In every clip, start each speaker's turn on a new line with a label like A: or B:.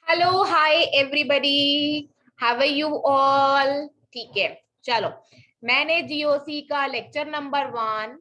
A: Hello hi everybody, how are you all. ठीक है, चलो मैंने जीओसी का lecture number 1,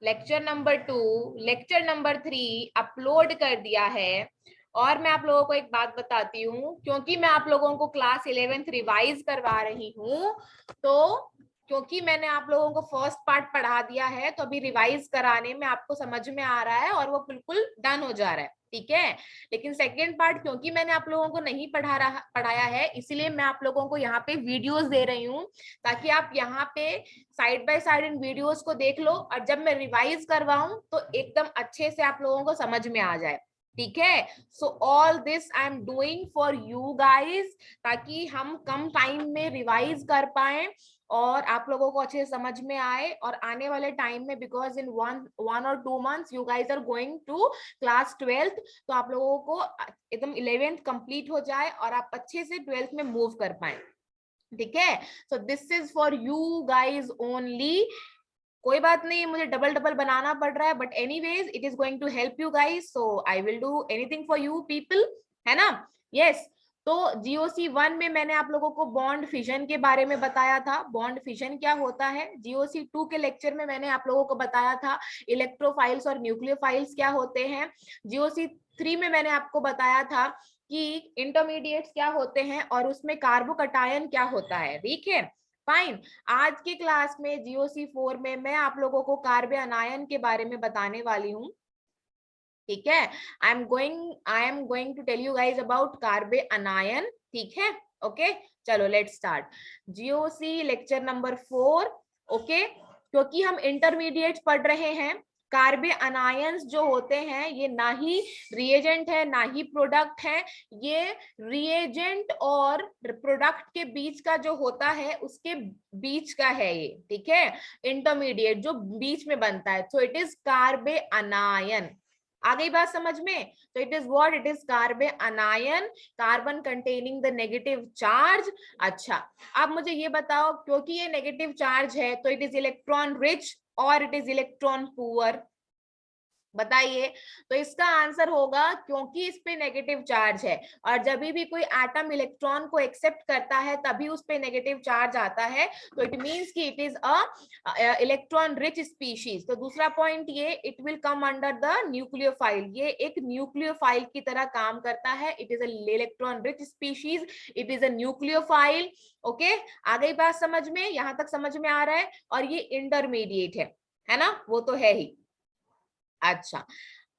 A: lecture number 2, lecture number 3 upload कर दिया है। और मैं आप लोगों को एक बात बताती हूँ, क्योंकि मैं आप लोगों को क्लास 11th रिवाइज करवा रही हूँ, तो क्योंकि मैंने आप लोगों को फर्स्ट पार्ट पढ़ा दिया है, तो अभी रिवाइज कराने में आपको समझ में आ रहा है और वो बिल्कुल डन हो जा रहा है। ठीक है, लेकिन सेकेंड पार्ट क्योंकि मैंने आप लोगों को नहीं पढ़ाया है, इसीलिए मैं आप लोगों को यहाँ पे वीडियोस दे रही हूँ, ताकि आप यहाँ पे side by side in videos को देख लो और जब मैं रिवाइज करवाऊं तो एकदम अच्छे से आप लोगों को समझ में आ जाए। ठीक है, so all this I am doing for you guys, ताकि हम कम टाइम में रिवाइज कर पाए और आप लोगों को अच्छे समझ में आए। और आने वाले टाइम में, बिकॉज इन वन और 2 months you guys are going to class 12th, तो आप लोगों को एकदम 11th कंप्लीट हो जाए और आप अच्छे से 12th में मूव कर पाए। ठीक है, so this is for you guys only. कोई बात नहीं, मुझे डबल डबल बनाना पड़ रहा है, but anyways it is going to help you guys, so I will do anything for you people, है ना। यस, तो जीओसी 1 में मैंने आप लोगों को बॉन्ड फिशन के बारे में बताया था, बॉन्ड फिशन क्या होता है। जीओसी 2 के लेक्चर में मैंने आप लोगों को बताया था इलेक्ट्रोफाइल्स और न्यूक्लियोफाइल्स क्या होते हैं। जीओसी 3 में मैंने आपको बताया था कि इंटरमीडिएट्स क्या होते हैं और उसमें कार्बोकटायन क्या होता है। ठीक है, फाइन। आज की क्लास में जीओसी 4 में मैं आप लोगों को कार्बे अनायन के बारे में बताने वाली हूँ। ठीक है, I am going to tell you guys about carbanion. ठीक है, ओके, चलो let's start GOC lecture number 4। Okay, क्योंकि हम इंटरमीडिएट पढ़ रहे हैं, कार्बे अनायंस जो होते हैं ये ना ही रिएजेंट है ना ही प्रोडक्ट है, ये रिएजेंट और प्रोडक्ट के बीच का जो होता है उसके बीच का है ये। ठीक है, इंटरमीडिएट जो बीच में बनता है, सो इट इज कार्बे अनायन। आ गई बात समझ में। तो it is what, it is carbanion, carbon containing the negative charge. अच्छा, अब मुझे ये बताओ, क्योंकि ये नेगेटिव चार्ज है तो इट इज इलेक्ट्रॉन रिच और इट इज इलेक्ट्रॉन पुअर, बताइए। तो इसका आंसर होगा क्योंकि इस पे नेगेटिव चार्ज है, और जब भी कोई एटम इलेक्ट्रॉन को एक्सेप्ट करता है तभी उस पे नेगेटिव चार्ज आता है, तो इट मींस कि it is a electron rich species. तो दूसरा पॉइंट ये, it will come under the nucleophile, ये एक न्यूक्लियोफाइल की तरह काम करता है। It is a electron rich species, it is a nucleophile. Okay, आ गई बात समझ में, यहां तक समझ में आ रहा है। और ये इंटरमीडिएट है ना, वो तो है ही। अच्छा,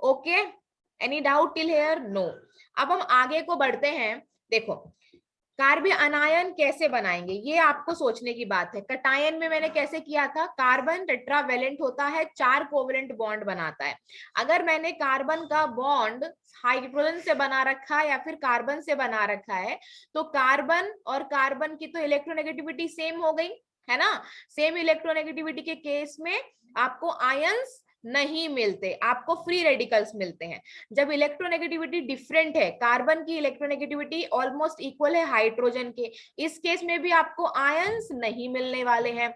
A: okay, any doubt till here? No. अब हम आगे को बढ़ते हैं। देखो, कार्बन अनायन कैसे बनाएंगे, ये आपको सोचने की बात है। कटायन में मैंने कैसे किया था, कार्बन टेट्रावेलेंट होता है, 4 कोवेलेंट बॉन्ड बनाता है। अगर मैंने कार्बन का बॉन्ड हाइड्रोजन से बना रखा है या फिर कार्बन से बना रखा है, तो कार्बन और कार्बन की तो इलेक्ट्रोनेगेटिविटी सेम हो गई, है ना। सेम इलेक्ट्रोनेगेटिविटी के केस में आपको आयंस नहीं मिलते, आपको फ्री रेडिकल्स मिलते हैं। जब इलेक्ट्रोनेगेटिविटी डिफरेंट है, कार्बन की इलेक्ट्रोनेगेटिविटी ऑलमोस्ट इक्वल है हाइड्रोजन के, इस केस में भी आपको आयंस नहीं मिलने वाले हैं।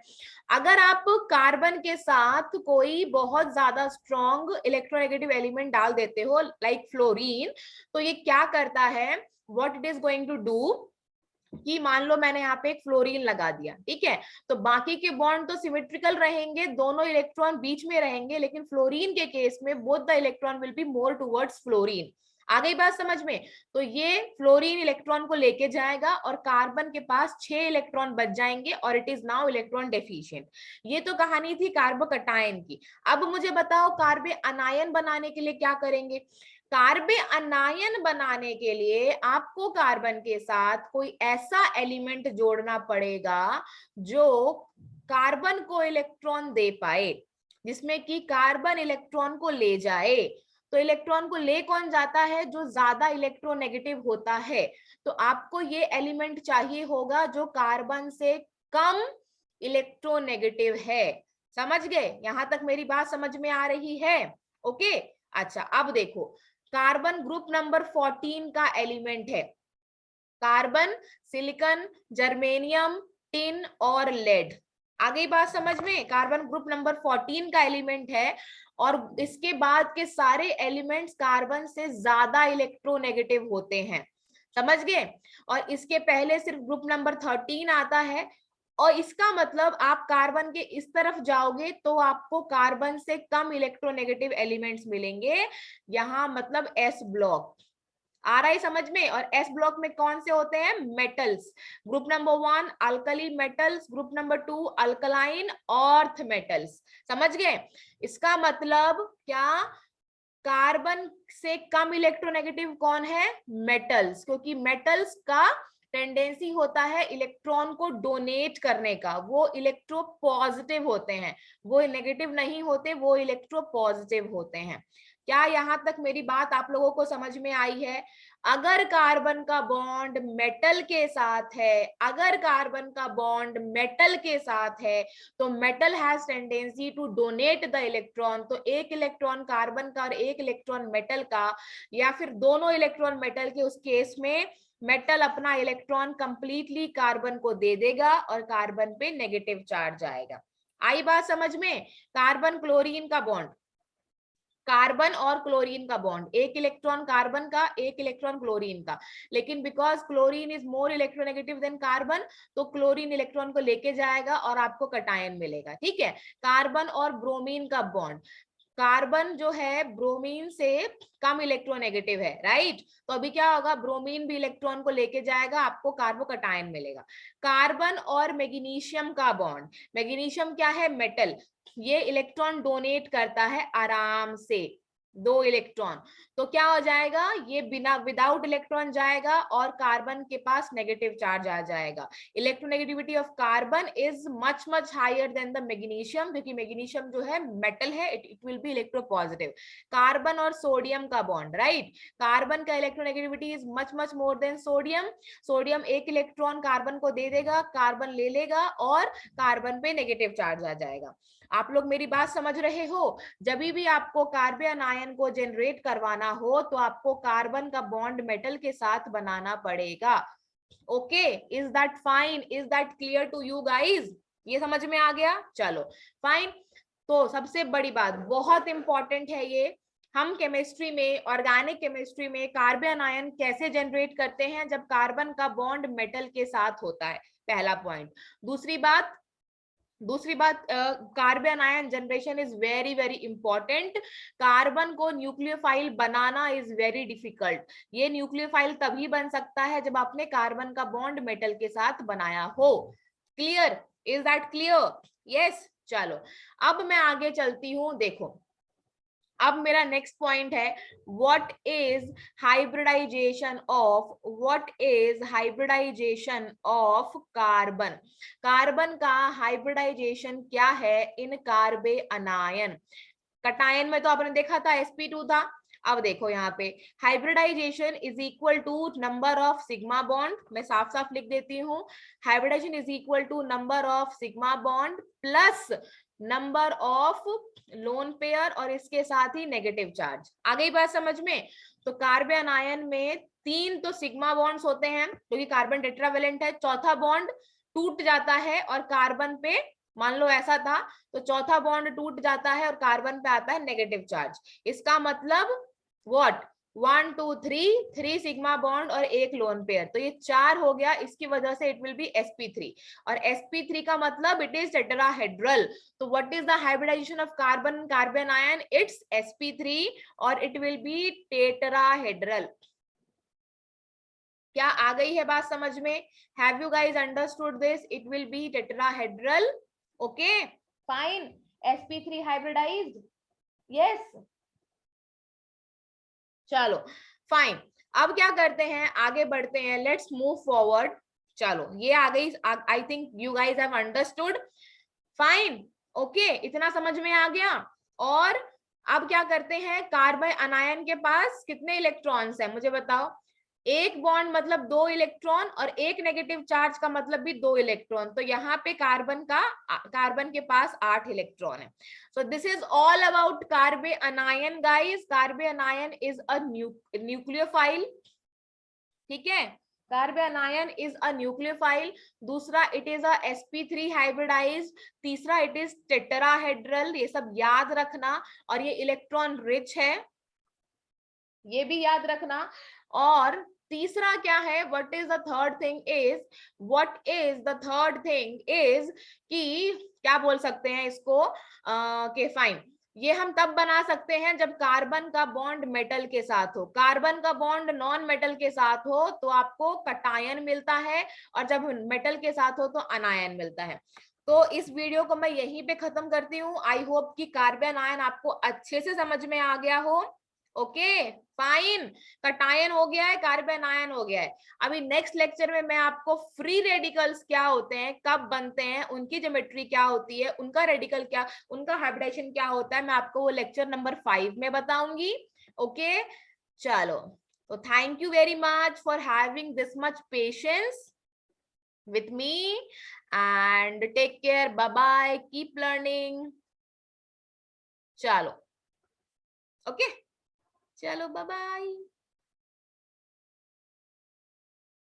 A: अगर आप कार्बन के साथ कोई बहुत ज्यादा स्ट्रॉन्ग इलेक्ट्रोनेगेटिव एलिमेंट डाल देते हो, लाइक फ्लोरीन, तो ये क्या करता है, what it is going to do, कि मान लो मैंने यहाँ पे एक फ्लोरीन लगा दिया, ठीक है, तो बाकी के बॉन्ड तो सिमेट्रिकल रहेंगे, दोनों इलेक्ट्रॉन बीच में रहेंगे, लेकिन फ्लोरीन के केस में both the electron will be more towards fluorine. आ गई बात समझ में। तो ये फ्लोरीन इलेक्ट्रॉन को लेके जाएगा और कार्बन के पास 6 इलेक्ट्रॉन बच जाएंगे और it is now electron deficient. ये तो कहानी थी कार्बोकटायन की। अब मुझे बताओ कार्बे अनायन बनाने के लिए क्या करेंगे। कार्बे अनायन बनाने के लिए आपको कार्बन के साथ कोई ऐसा एलिमेंट जोड़ना पड़ेगा जो कार्बन को इलेक्ट्रॉन दे पाए, जिसमें कि कार्बन इलेक्ट्रॉन को ले जाए। तो इलेक्ट्रॉन को ले कौन जाता है, जो ज्यादा इलेक्ट्रोनेगेटिव होता है। तो आपको ये एलिमेंट चाहिए होगा जो कार्बन से कम इलेक्ट्रोनेगेटिव है। समझ गए, यहां तक मेरी बात समझ में आ रही है? ओके, अच्छा, अब देखो, कार्बन ग्रुप नंबर 14 का एलिमेंट है, कार्बन, सिलिकॉन, जर्मेनियम, टिन और लेड। आ गई बात समझ में, कार्बन ग्रुप नंबर 14 का एलिमेंट है, और इसके बाद के सारे एलिमेंट्स कार्बन से ज्यादा इलेक्ट्रोनेगेटिव होते हैं। समझ गए। और इसके पहले सिर्फ ग्रुप नंबर 13 आता है, और इसका मतलब आप कार्बन के इस तरफ जाओगे तो आपको कार्बन से कम इलेक्ट्रोनेगेटिव एलिमेंट्स मिलेंगे, यहाँ मतलब एस ब्लॉक। आ रहा है समझ में। और एस ब्लॉक में कौन से होते हैं? Metals. Group number 1 alkali metals, group number 2 alkaline earth metals. समझ गए। इसका मतलब क्या? कार्बन से कम इलेक्ट्रोनेगेटिव कौन है? मेटल्स, क्योंकि मेटल्स का टेंडेंसी होता है इलेक्ट्रॉन को डोनेट करने का, वो इलेक्ट्रो पॉजिटिव होते हैं, वो नेगेटिव नहीं होते, वो इलेक्ट्रो पॉजिटिव होते हैं। क्या यहां तक मेरी बात आप लोगों को समझ में आई है? अगर कार्बन का बॉन्ड मेटल के साथ है, अगर कार्बन का बॉन्ड मेटल के साथ है, तो metal has tendency to donate the electron. तो एक इलेक्ट्रॉन कार्बन का और एक इलेक्ट्रॉन मेटल का, या फिर दोनों इलेक्ट्रॉन मेटल के, उस केस में मेटल अपना इलेक्ट्रॉन कंप्लीटली कार्बन को दे देगा और कार्बन पे नेगेटिव चार्ज आएगा। आई बात समझ में? कार्बन क्लोरीन का बॉन्ड, कार्बन और क्लोरीन का बॉन्ड, एक इलेक्ट्रॉन कार्बन का, एक इलेक्ट्रॉन क्लोरीन का, लेकिन because chlorine is more electronegative than carbon, तो क्लोरीन इलेक्ट्रॉन को लेके जाएगा और आपको कटायन मिलेगा। ठीक है। कार्बन और ब्रोमीन का बॉन्ड, कार्बन जो है ब्रोमीन से कम इलेक्ट्रोनेगेटिव है, राइट। तो अभी क्या होगा? ब्रोमीन भी इलेक्ट्रॉन को लेके जाएगा, आपको कार्बोकटायन मिलेगा। कार्बन और मैग्नीशियम का बॉन्ड, मैग्नीशियम क्या है? मेटल, ये इलेक्ट्रॉन डोनेट करता है आराम से, 2 इलेक्ट्रॉन, तो क्या हो जाएगा? ये बिना विदाउट इलेक्ट्रॉन जाएगा और कार्बन के पास नेगेटिव चार्ज आ जाएगा। Electronegativity of carbon is much much higher than the magnesium, क्योंकि मैग्नीशियम जो है मेटल है, it will be electropositive. Carbon और सोडियम का बॉन्ड, राइट, कार्बन का electronegativity is much much more than sodium. Sodium एक इलेक्ट्रॉन कार्बन को दे देगा, कार्बन ले लेगा और कार्बन पे नेगेटिव चार्ज आ जाएगा। आप लोग मेरी बात समझ रहे हो? जब भी आपको कार्बन आयन को जनरेट करवाना हो तो आपको कार्बन का बॉन्ड मेटल के साथ बनाना पड़ेगा। Okay, is that fine? Is that clear to you guys? ये समझ में आ गया? चलो फाइन। तो सबसे बड़ी बात, बहुत इंपॉर्टेंट है ये, हम केमिस्ट्री में, ऑर्गेनिक केमिस्ट्री में कार्बन आयन कैसे जनरेट करते हैं? जब कार्बन का बॉन्ड मेटल के साथ होता है, पहला पॉइंट। दूसरी बात, carbanion generation is very very important. Carbon को न्यूक्लियोफाइल बनाना इज वेरी डिफिकल्ट। ये न्यूक्लियोफाइल तभी बन सकता है जब आपने कार्बन का बॉन्ड मेटल के साथ बनाया हो। Clear? Is that clear? Yes. चलो अब मैं आगे चलती हूं। देखो अब मेरा नेक्स्ट पॉइंट है, what is hybridisation of carbon. Carbon का हाइब्रिडाइजेशन क्या है इन कार्बे अनायन। कटायन में तो आपने देखा था sp2 था। अब देखो यहाँ पे hybridisation is equal to number of sigma bond. मैं साफ साफ लिख देती हूँ, hybridisation is equal to number of sigma bond plus number of lone pair, और इसके साथ ही नेगेटिव चार्ज। आ गई बात समझ में? तो कार्बन आयन में 3 तो सिग्मा बॉन्ड्स होते हैं, क्योंकि कार्बन टेट्रावेलेंट है। चौथा बॉन्ड टूट जाता है और कार्बन पे, मान लो ऐसा था, तो चौथा बॉन्ड टूट जाता है और कार्बन पे आता है नेगेटिव चार्ज। इसका मतलब व्हाट? 1 2 3 सिग्मा बॉन्ड और एक लोन पेयर, तो ये 4 हो गया। इसकी वजह से इट विल बी sp3, और sp3 का मतलब इट इज टेट्राहेड्रल। तो what is the hybridisation of carbon carbon ion? It's sp3 और इट विल बी टेट्राहेड्रल। क्या आ गई है बात समझ में? Have you guys understood this? It will be tetrahedral. Okay fine, sp3 hybridised. Yes, चलो fine. अब क्या करते हैं? आगे बढ़ते हैं, लेट्स मूव फॉरवर्ड। चलो ये आ गई, I think you guys have understood. Fine, okay, इतना समझ में आ गया। और अब क्या करते हैं? कार्बन अनायन के पास कितने इलेक्ट्रॉन्स हैं मुझे बताओ? एक बॉन्ड मतलब 2 इलेक्ट्रॉन, और एक नेगेटिव चार्ज का मतलब भी 2 इलेक्ट्रॉन। तो यहाँ पे कार्बन के पास 8 इलेक्ट्रॉन है। So this is all about carbanion guys. Carbanion is a nucleophile. ठीक है, carbanion is a nucleophile. दूसरा, it is a sp3 hybridised. तीसरा, इट इज टेट्राहेड्रल। ये सब याद रखना। और ये इलेक्ट्रॉन रिच है। ये भी याद रखना। और तीसरा क्या है, what is the third thing is, what is the third thing is कि क्या बोल सकते हैं इसको, के फाइन, ये हम तब बना सकते हैं जब कार्बन का बॉन्ड मेटल के साथ हो। कार्बन का बॉन्ड नॉन मेटल के साथ हो तो आपको कटायन मिलता है, और जब मेटल के साथ हो तो अनायन मिलता है। तो इस वीडियो को मैं यहीं पे खत्म करती हूँ। आई होप कि कार्बन आयन आपको अच्छे से समझ में आ गया हो। ओके फाइन, कटायन हो गया है, कार्बन आयन हो गया है। अभी नेक्स्ट लेक्चर में मैं आपको फ्री रेडिकल्स क्या होते हैं, कब बनते हैं, उनकी ज्योमेट्री क्या होती है, उनका रेडिकल क्या, उनका हाइब्रिडेशन क्या होता है, मैं आपको वो लेक्चर नंबर 5 में बताऊंगी। ओके चलो, तो thank you very much for having this much patience with me and take care, bye bye, keep learning। चलो ओके, चलो बाय बाय।